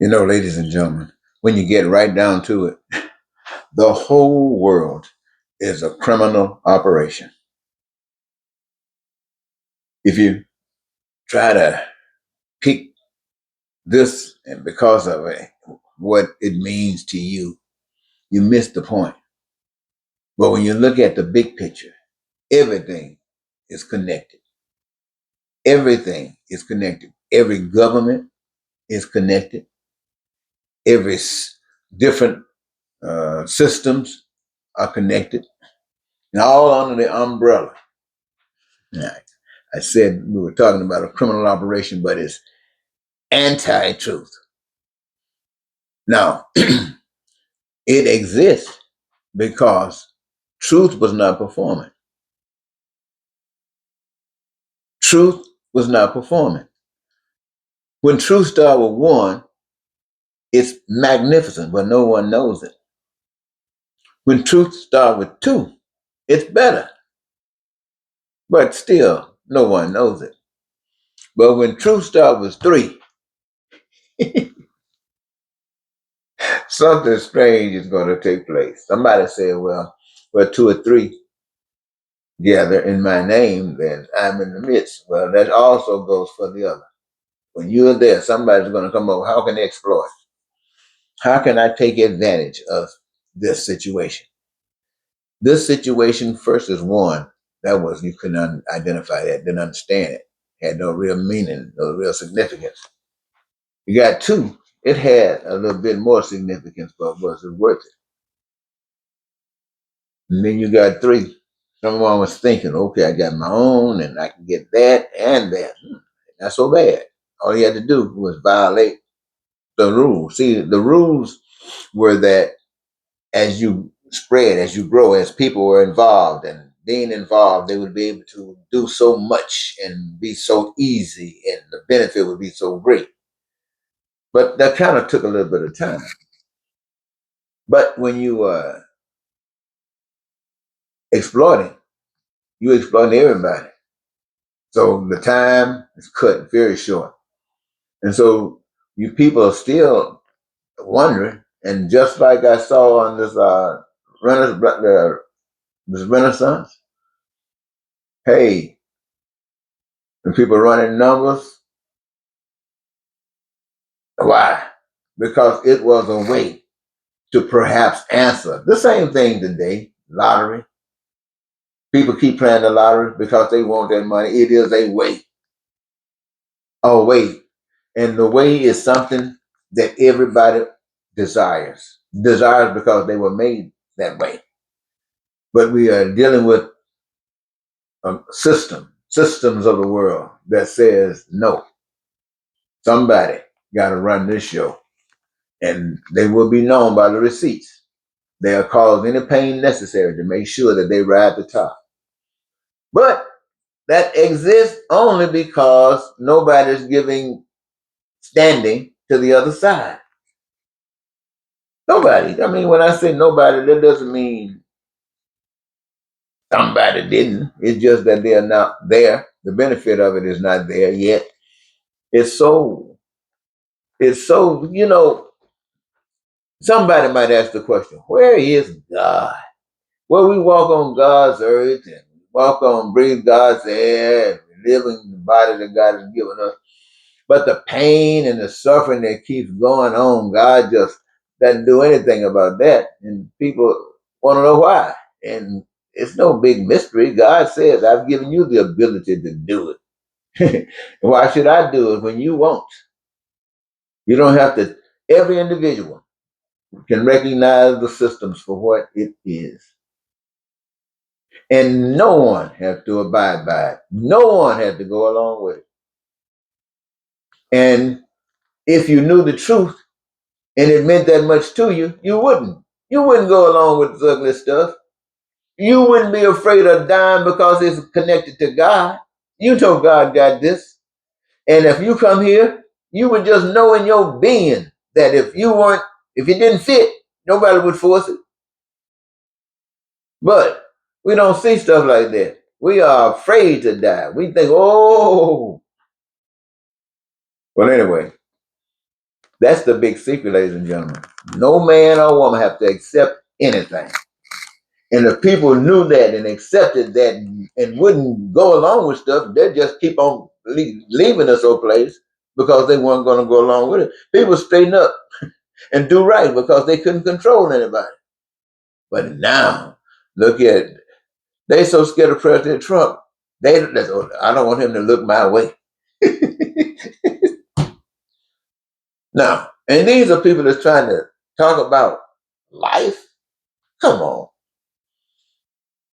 Ladies and gentlemen, when you get right down to it, the whole world is a criminal operation. If you try to pick this and because of it, what it means to you, you miss the point. But when you look at the big picture, everything is connected. Everything is connected. Every government is connected. Every different systems are connected, and all under the umbrella. Now, I said we were talking about a criminal operation, but it's anti-truth. Now, it exists because truth was not performing. Truth was not performing. When truth started with one, it's magnificent, but no one knows it. When truth started with two, it's better, but still no one knows it. But when truth started with three, something strange is going to take place. Somebody said, well, two or three gather in my name, then I'm in the midst. Well, that also goes for the other. When you're there, somebody's going to come up. How can they exploit? How can I take advantage of this situation? This situation first is one that was you couldn't identify that, didn't understand it, had no real meaning, no real significance. You got two, it had a little bit more significance, but was it worth it? And then you got three. Someone was thinking, okay, I got my own and I can get that and that. Not so bad. All he had to do was violate the rules. See, the rules were that as you spread, as you grow, as people were involved and being involved, they would be able to do so much and be so easy and the benefit would be so great. But that kind of took a little bit of time. But when you exploiting, you exploiting everybody. So the time is cut very short. And so you people are still wondering. And just like I saw on this this Renaissance, hey, when people running numbers, why? Because it was a way to perhaps answer the same thing today. Lottery. People keep playing the lottery because they want that money. It is a way. A way. And the way is something that everybody desires. Desires because they were made that way. But we are dealing with a systems of the world that says no. Somebody got to run this show. And they will be known by the receipts. They'll cause any pain necessary to make sure that they ride the top. But that exists only because nobody's giving standing to the other side. Nobody. I mean, when I say nobody, that doesn't mean somebody didn't. It's just that they're not there. The benefit of it is not there yet. It's so, somebody might ask the question, where is God? Well, we walk on God's earth and walk on, breathe God's air, and live in the body that God has given us. But the pain and the suffering that keeps going on, God just doesn't do anything about that. And people want to know why. And it's no big mystery. God says, I've given you the ability to do it. Why should I do it when you won't? You don't have to. Every individual can recognize the systems for what it is. And no one has to abide by it. No one has to go along with it. And if you knew the truth and it meant that much to you, you wouldn't. You wouldn't go along with this ugly stuff. You wouldn't be afraid of dying because it's connected to God. You know God got this. And if you come here, you would just know in your being that if it didn't fit, nobody would force it. But we don't see stuff like that. We are afraid to die. We think, oh. Well, anyway, That's the big secret, ladies and gentlemen. No man or woman have to accept anything. And if people knew that and accepted that and wouldn't go along with stuff, they'd just keep on leaving us old place because they weren't going to go along with it. People straighten up and do right because they couldn't control anybody. But now, look at it. They so scared of President Trump. I don't want him to look my way. Now, and these are people that's trying to talk about life. Come on.